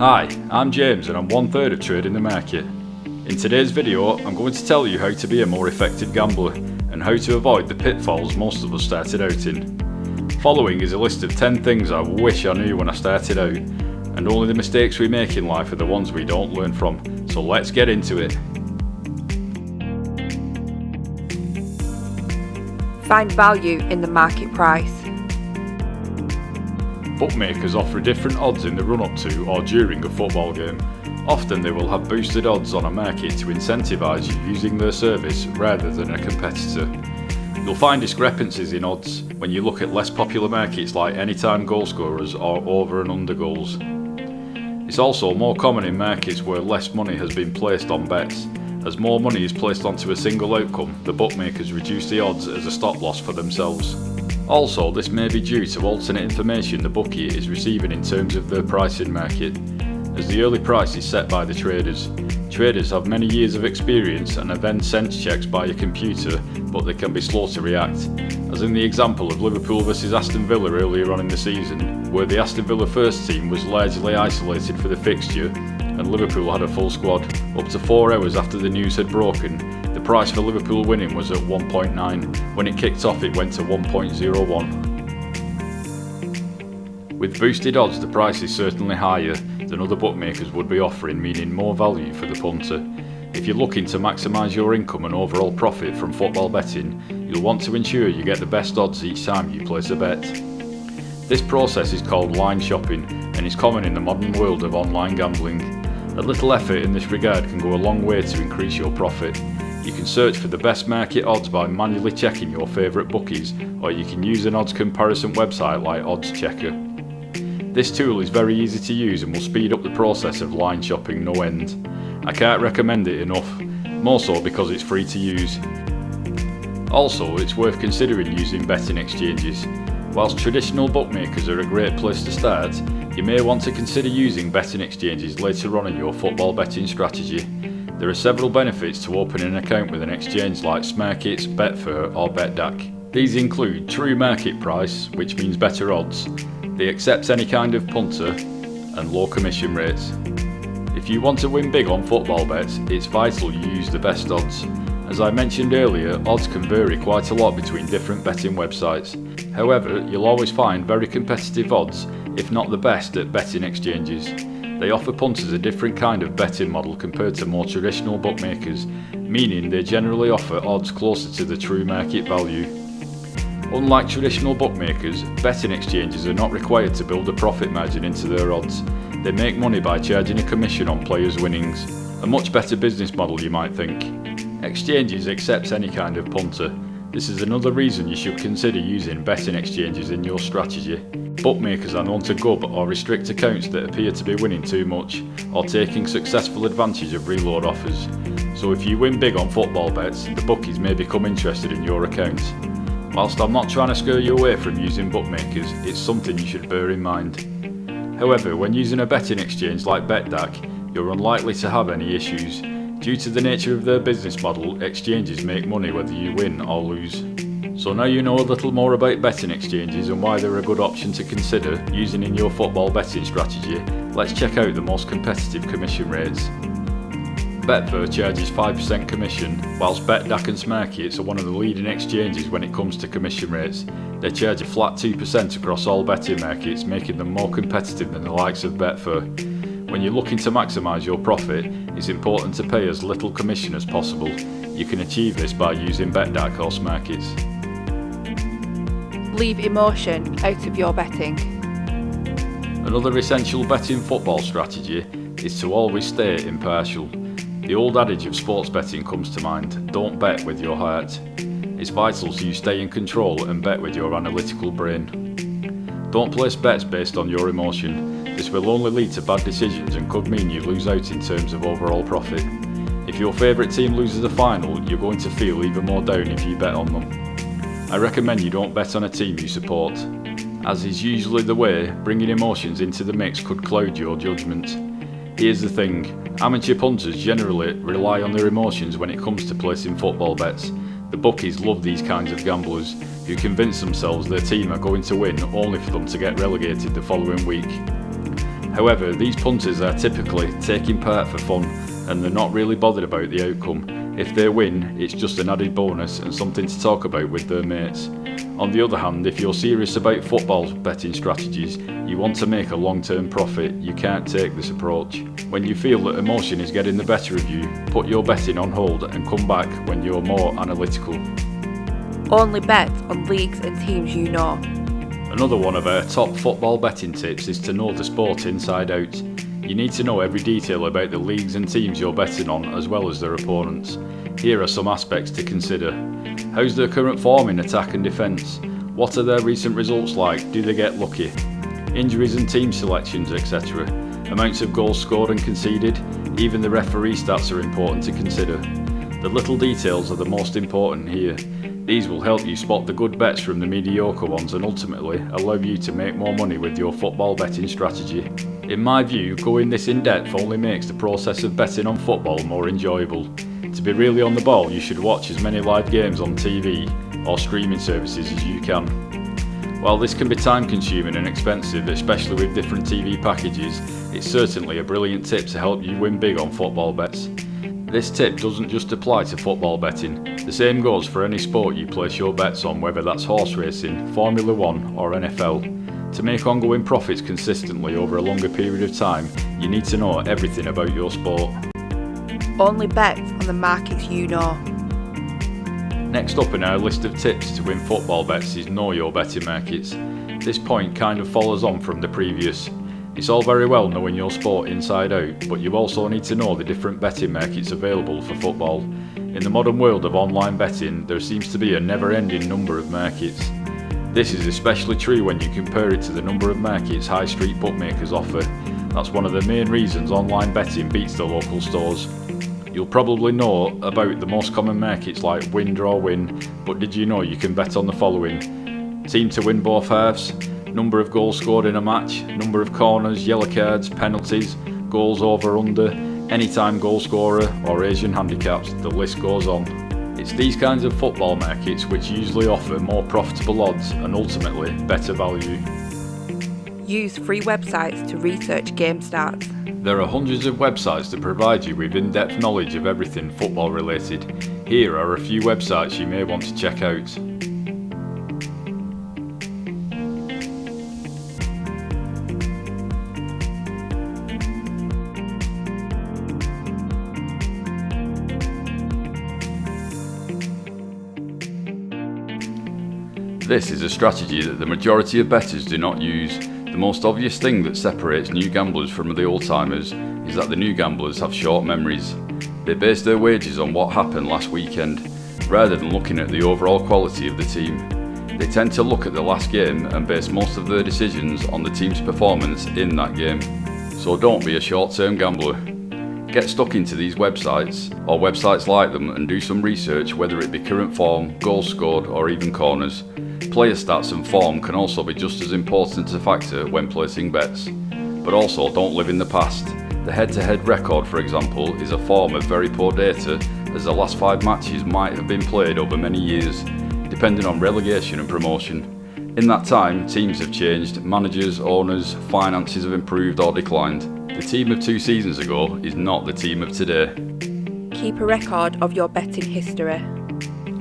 Hi, I'm James and I'm 1/3 of trading the market. In today's video, I'm going to tell you how to be a more effective gambler and how to avoid the pitfalls most of us started out in. Following is a list of 10 things I wish I knew when I started out, and only the mistakes we make in life are the ones we don't learn from, so let's get into it. Find value in the market price. Bookmakers offer different odds in the run-up to or during a football game. Often they will have boosted odds on a market to incentivise you using their service rather than a competitor. You'll find discrepancies in odds when you look at less popular markets like anytime goal scorers or over and under goals. It's also more common in markets where less money has been placed on bets. As more money is placed onto a single outcome, the bookmakers reduce the odds as a stop loss for themselves. Also, this may be due to alternate information the bookie is receiving in terms of their pricing market, as the early price is set by the traders. Traders have many years of experience and are then sent checks by a computer, but they can be slow to react, as in the example of Liverpool vs Aston Villa earlier on in the season, where the Aston Villa first team was largely isolated for the fixture and Liverpool had a full squad. Up to 4 hours after the news had broken, the price for Liverpool winning was at 1.9. When it kicked off, it went to 1.01. With boosted odds, the price is certainly higher than other bookmakers would be offering, meaning more value for the punter. If you're looking to maximise your income and overall profit from football betting, you'll want to ensure you get the best odds each time you place a bet. This process is called line shopping and is common in the modern world of online gambling. A little effort in this regard can go a long way to increase your profit. You can search for the best market odds by manually checking your favourite bookies, or you can use an odds comparison website like Odds Checker. This tool is very easy to use and will speed up the process of line shopping no end. I can't recommend it enough, more so because it's free to use. Also, it's worth considering using betting exchanges. Whilst traditional bookmakers are a great place to start, you may want to consider using betting exchanges later on in your football betting strategy. There are several benefits to opening an account with an exchange like Smarkets, Betfair or Betdaq. These include true market price, which means better odds. They accept any kind of punter, and low commission rates. If you want to win big on football bets, it's vital you use the best odds. As I mentioned earlier, odds can vary quite a lot between different betting websites. However, you'll always find very competitive odds, if not the best, at betting exchanges. They offer punters a different kind of betting model compared to more traditional bookmakers, meaning they generally offer odds closer to the true market value. Unlike traditional bookmakers, betting exchanges are not required to build a profit margin into their odds. They make money by charging a commission on players' winnings. A much better business model, you might think. Exchanges accept any kind of punter. This is another reason you should consider using betting exchanges in your strategy. Bookmakers are known to gub or restrict accounts that appear to be winning too much or taking successful advantage of reload offers. So if you win big on football bets, the bookies may become interested in your account. Whilst I'm not trying to scare you away from using bookmakers, it's something you should bear in mind. However, when using a betting exchange like Betdaq, you're unlikely to have any issues. Due to the nature of their business model, exchanges make money whether you win or lose. So now you know a little more about betting exchanges and why they're a good option to consider using in your football betting strategy, let's check out the most competitive commission rates. Betfair charges 5% commission, whilst Betdaq and Smarkets are one of the leading exchanges when it comes to commission rates. They charge a flat 2% across all betting markets, making them more competitive than the likes of Betfair. When you're looking to maximise your profit, it's important to pay as little commission as possible. You can achieve this by using Betdaq or Smarkets. Leave emotion out of your betting. Another essential betting football strategy is to always stay impartial. The old adage of sports betting comes to mind: don't bet with your heart. It's vital you stay in control and bet with your analytical brain. Don't place bets based on your emotion. This will only lead to bad decisions and could mean you lose out in terms of overall profit. If your favourite team loses the final, you're going to feel even more down if you bet on them. I recommend you don't bet on a team you support. As is usually the way, bringing emotions into the mix could cloud your judgment. Here's the thing, amateur punters generally rely on their emotions when it comes to placing football bets. The bookies love these kinds of gamblers who convince themselves their team are going to win only for them to get relegated the following week. However, these punters are typically taking part for fun and they're not really bothered about the outcome. If they win, it's just an added bonus and something to talk about with their mates. On the other hand, if you're serious about football betting strategies, you want to make a long-term profit, you can't take this approach. When you feel that emotion is getting the better of you, put your betting on hold and come back when you're more analytical. Only bet on leagues and teams you know. Another one of our top football betting tips is to know the sport inside out. You need to know every detail about the leagues and teams you're betting on as well as their opponents. Here are some aspects to consider. How's their current form in attack and defence? What are their recent results like? Do they get lucky? Injuries and team selections, etc. Amounts of goals scored and conceded. Even the referee stats are important to consider. The little details are the most important here. These will help you spot the good bets from the mediocre ones and ultimately allow you to make more money with your football betting strategy. In my view, going this in depth only makes the process of betting on football more enjoyable. To be really on the ball, you should watch as many live games on TV or streaming services as you can. While this can be time consuming and expensive, especially with different TV packages, it's certainly a brilliant tip to help you win big on football bets. This tip doesn't just apply to football betting, the same goes for any sport you place your bets on, whether that's horse racing, Formula 1 or NFL. To make ongoing profits consistently over a longer period of time, you need to know everything about your sport. Only bet on the markets you know. Next up in our list of tips to win football bets is know your betting markets. This point kind of follows on from the previous. It's all very well knowing your sport inside out, but you also need to know the different betting markets available for football. In the modern world of online betting, there seems to be a never-ending number of markets. This is especially true when you compare it to the number of markets high street bookmakers offer. That's one of the main reasons online betting beats the local stores. You'll probably know about the most common markets like win, draw, win, but did you know you can bet on the following? Team to win both halves, number of goals scored in a match, number of corners, yellow cards, penalties, goals over under, anytime goal scorer or Asian handicaps, the list goes on. It's these kinds of football markets which usually offer more profitable odds and ultimately better value. Use free websites to research game starts. There are hundreds of websites that provide you with in-depth knowledge of everything football related. Here are a few websites you may want to check out. This is a strategy that the majority of bettors do not use. The most obvious thing that separates new gamblers from the old-timers is that the new gamblers have short memories. They base their wagers on what happened last weekend, rather than looking at the overall quality of the team. They tend to look at the last game and base most of their decisions on the team's performance in that game. So don't be a short-term gambler. Get stuck into these websites, or websites like them, and do some research, whether it be current form, goals scored, or even corners. Player stats and form can also be just as important a factor when placing bets. But also don't live in the past. The head-to-head record, for example, is a form of very poor data, as the last 5 matches might have been played over many years, depending on relegation and promotion. In that time, teams have changed, managers, owners, finances have improved or declined. The team of 2 seasons ago is not the team of today. Keep a record of your betting history.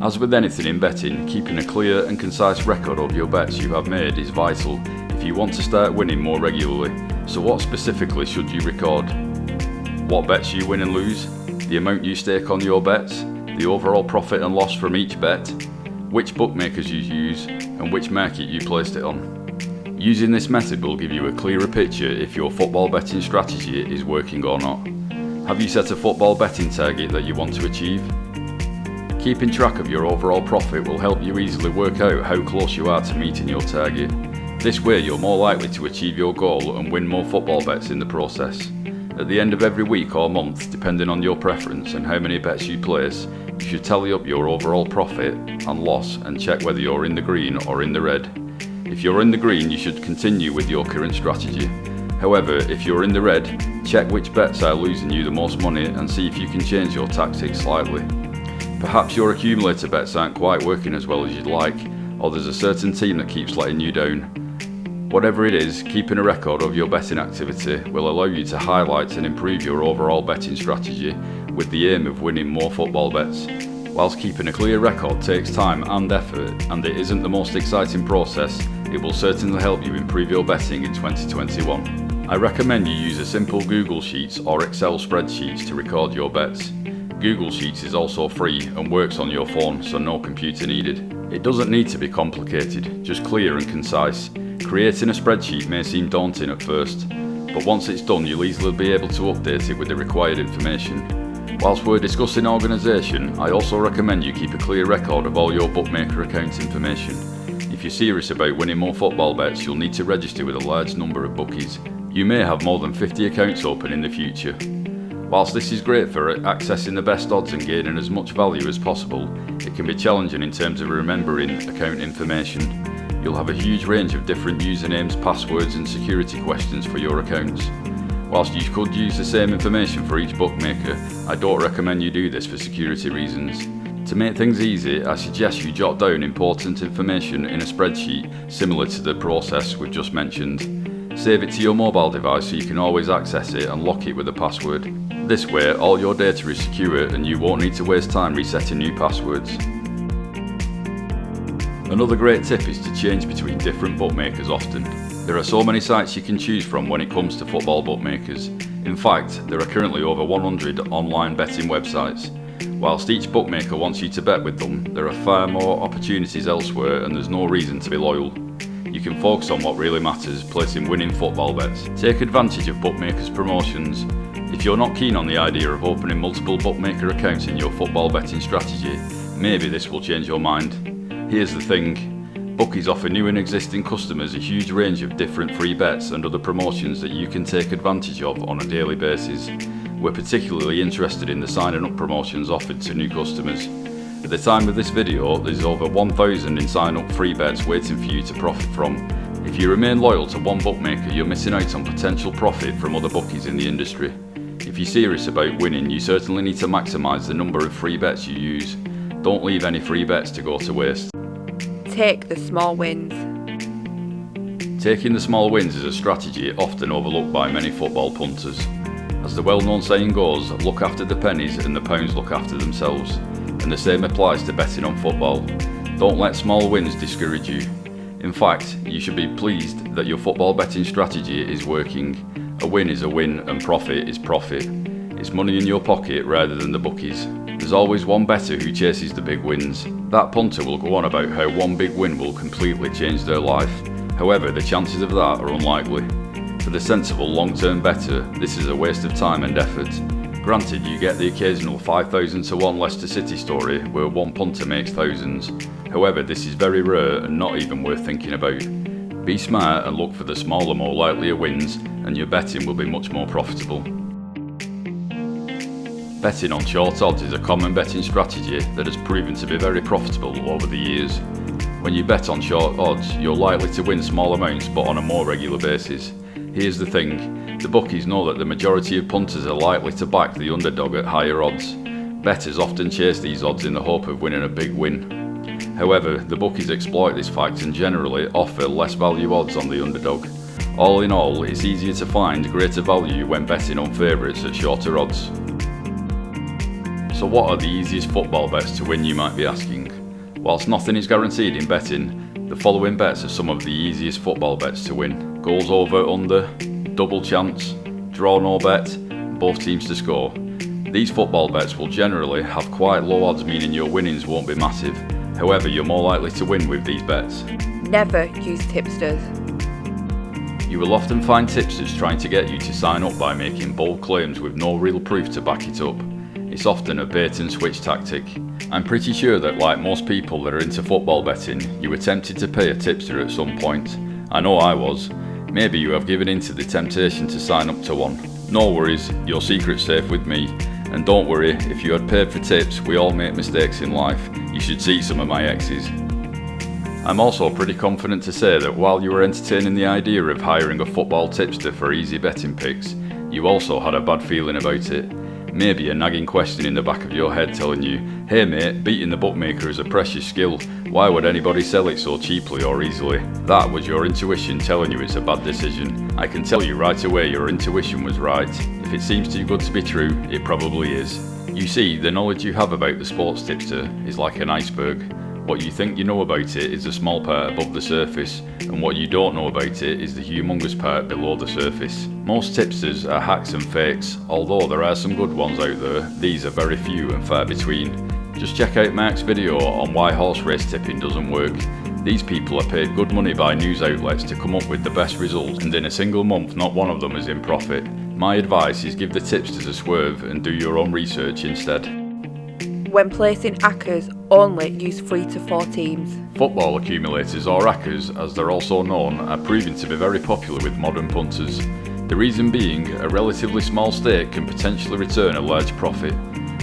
As with anything in betting, keeping a clear and concise record of your bets you have made is vital if you want to start winning more regularly. So what specifically should you record? What bets you win and lose, the amount you stake on your bets, the overall profit and loss from each bet, which bookmakers you use, and which market you placed it on. Using this method will give you a clearer picture if your football betting strategy is working or not. Have you set a football betting target that you want to achieve? Keeping track of your overall profit will help you easily work out how close you are to meeting your target. This way you're more likely to achieve your goal and win more football bets in the process. At the end of every week or month, depending on your preference and how many bets you place, you should tally up your overall profit and loss and check whether you're in the green or in the red. If you're in the green, you should continue with your current strategy. However, if you're in the red, check which bets are losing you the most money and see if you can change your tactics slightly. Perhaps your accumulator bets aren't quite working as well as you'd like, or there's a certain team that keeps letting you down. Whatever it is, keeping a record of your betting activity will allow you to highlight and improve your overall betting strategy with the aim of winning more football bets. Whilst keeping a clear record takes time and effort, and it isn't the most exciting process, it will certainly help you improve your betting in 2021. I recommend you use a simple Google Sheets or Excel spreadsheets to record your bets. Google Sheets is also free and works on your phone, so no computer needed. It doesn't need to be complicated, just clear and concise. Creating a spreadsheet may seem daunting at first, but once it's done you'll easily be able to update it with the required information. Whilst we're discussing organisation, I also recommend you keep a clear record of all your bookmaker account information. If you're serious about winning more football bets, you'll need to register with a large number of bookies. You may have more than 50 accounts open in the future. Whilst this is great for accessing the best odds and gaining as much value as possible, it can be challenging in terms of remembering account information. You'll have a huge range of different usernames, passwords and security questions for your accounts. Whilst you could use the same information for each bookmaker, I don't recommend you do this for security reasons. To make things easy, I suggest you jot down important information in a spreadsheet similar to the process we've just mentioned. Save it to your mobile device so you can always access it and lock it with a password. This way, all your data is secure and you won't need to waste time resetting new passwords. Another great tip is to change between different bookmakers often. There are so many sites you can choose from when it comes to football bookmakers. In fact, there are currently over 100 online betting websites. Whilst each bookmaker wants you to bet with them, there are far more opportunities elsewhere and there's no reason to be loyal. You can focus on what really matters, placing winning football bets. Take advantage of bookmakers' promotions. If you're not keen on the idea of opening multiple bookmaker accounts in your football betting strategy, maybe this will change your mind. Here's the thing. Bookies offer new and existing customers a huge range of different free bets and other promotions that you can take advantage of on a daily basis. We're particularly interested in the signing up promotions offered to new customers. At the time of this video, there's over 1,000 in sign up free bets waiting for you to profit from. If you remain loyal to one bookmaker, you're missing out on potential profit from other bookies in the industry. If you're serious about winning, you certainly need to maximise the number of free bets you use. Don't leave any free bets to go to waste. Take the small wins. Taking the small wins is a strategy often overlooked by many football punters. As the well-known saying goes, look after the pennies and the pounds look after themselves. And the same applies to betting on football. Don't let small wins discourage you. In fact, you should be pleased that your football betting strategy is working. A win is a win and profit is profit. It's money in your pocket rather than the bookies. There's always one bettor who chases the big wins. That punter will go on about how one big win will completely change their life. However, the chances of that are unlikely. For the sensible long-term bettor, this is a waste of time and effort. Granted, you get the occasional 5,000 to 1 Leicester City story where one punter makes thousands. However, this is very rare and not even worth thinking about. Be smart and look for the smaller, more likelier wins, and your betting will be much more profitable. Betting on short odds is a common betting strategy that has proven to be very profitable over the years. When you bet on short odds, you're likely to win small amounts but on a more regular basis. Here's the thing, the bookies know that the majority of punters are likely to back the underdog at higher odds. Bettors often chase these odds in the hope of winning a big win. However, the bookies exploit this fact and generally offer less value odds on the underdog. All in all, it's easier to find greater value when betting on favourites at shorter odds. So what are the easiest football bets to win, you might be asking? Whilst nothing is guaranteed in betting, the following bets are some of the easiest football bets to win. Goals over, under, double chance, draw no bet, both teams to score. These football bets will generally have quite low odds, meaning your winnings won't be massive. However, you're more likely to win with these bets. Never use tipsters. You will often find tipsters trying to get you to sign up by making bold claims with no real proof to back it up. It's often a bait and switch tactic. I'm pretty sure that like most people that are into football betting, you were tempted to pay a tipster at some point. I know I was. Maybe you have given in to the temptation to sign up to one. No worries, your secret's safe with me. And don't worry, if you had paid for tips, we all make mistakes in life. You should see some of my exes. I'm also pretty confident to say that while you were entertaining the idea of hiring a football tipster for easy betting picks, you also had a bad feeling about it. Maybe a nagging question in the back of your head telling you, hey mate, beating the bookmaker is a precious skill. Why would anybody sell it so cheaply or easily? That was your intuition telling you it's a bad decision. I can tell you right away your intuition was right. If it seems too good to be true, it probably is. You see, the knowledge you have about the sports tipster is like an iceberg. What you think you know about it is a small part above the surface, and what you don't know about it is the humongous part below the surface. Most tipsters are hacks and fakes. Although there are some good ones out there, these are very few and far between. Just check out Mark's video on why horse race tipping doesn't work. These people are paid good money by news outlets to come up with the best results, and in a single month not one of them is in profit. My advice is give the tipsters a swerve and do your own research instead. When placing Accas, only use 3 to 4 teams. Football accumulators, or Accas as they're also known, are proving to be very popular with modern punters. The reason being, a relatively small stake can potentially return a large profit.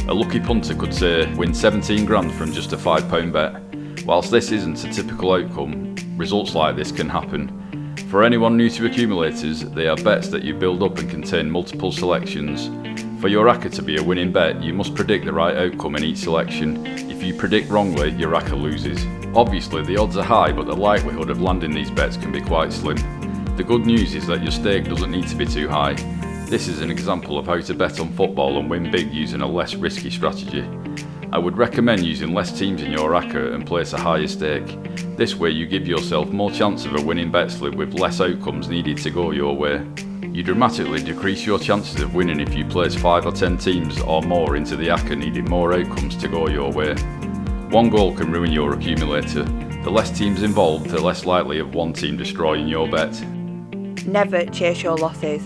A lucky punter could say win 17 grand from just a £5 bet. Whilst this isn't a typical outcome, results like this can happen. For anyone new to accumulators, they are bets that you build up and contain multiple selections. For your Acca to be a winning bet, you must predict the right outcome in each selection. If you predict wrongly, your Acca loses. Obviously the odds are high, but the likelihood of landing these bets can be quite slim. The good news is that your stake doesn't need to be too high. This is an example of how to bet on football and win big using a less risky strategy. I would recommend using less teams in your Acca and place a higher stake. This way you give yourself more chance of a winning bet slip with less outcomes needed to go your way. You dramatically decrease your chances of winning if you place 5 or 10 teams or more into the Acca needing more outcomes to go your way. One goal can ruin your accumulator. The less teams involved, the less likely of one team destroying your bet. Never chase your losses.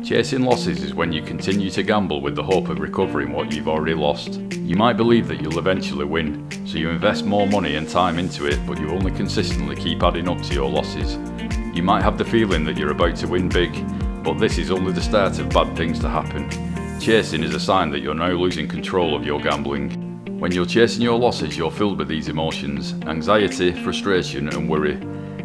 Chasing losses is when you continue to gamble with the hope of recovering what you've already lost. You might believe that you'll eventually win, so you invest more money and time into it, but you only consistently keep adding up to your losses. You might have the feeling that you're about to win big, but this is only the start of bad things to happen. Chasing is a sign that you're now losing control of your gambling. When you're chasing your losses, you're filled with these emotions: anxiety, frustration and worry.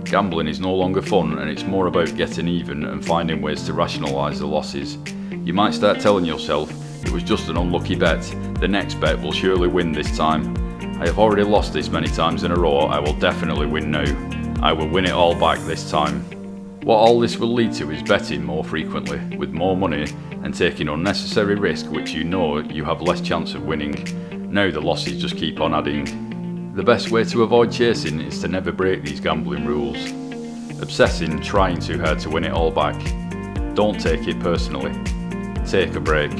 Gambling is no longer fun, and it's more about getting even and finding ways to rationalise the losses. You might start telling yourself, it was just an unlucky bet, the next bet will surely win this time. I have already lost this many times in a row, I will definitely win now. I will win it all back this time. What all this will lead to is betting more frequently, with more money, and taking unnecessary risk which you know you have less chance of winning. Now the losses just keep on adding. The best way to avoid chasing is to never break these gambling rules. Obsessing, trying too hard to win it all back. Don't take it personally. Take a break.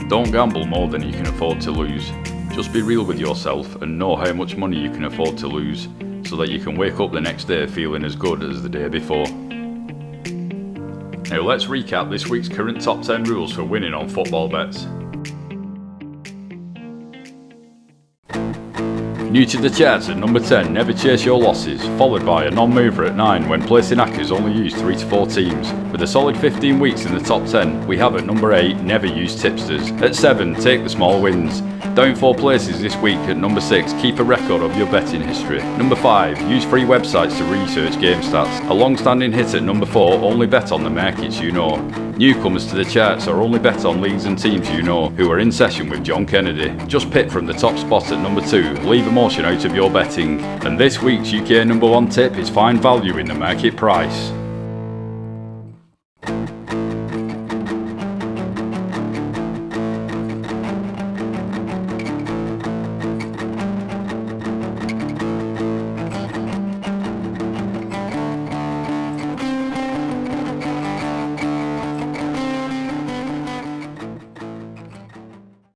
Don't gamble more than you can afford to lose. Just be real with yourself and know how much money you can afford to lose, so that you can wake up the next day feeling as good as the day before. Now let's recap this week's current top 10 rules for winning on football bets. New to the charts at number 10, never chase your losses, followed by a non-mover at 9 when placing Accas only use 3 to 4 teams. With a solid 15 weeks in the top 10, we have at number 8, never use tipsters. At 7, take the small wins. Down 4 places this week at number 6, keep a record of your betting history. Number 5, use free websites to research game stats. A long-standing hit at number 4, only bet on the markets you know. Newcomers to the charts are only bet on leagues and teams you know, who are in session with John Kennedy. Just pick from the top spot at number 2, leave emotion out of your betting. And this week's UK number 1 tip is find value in the market price.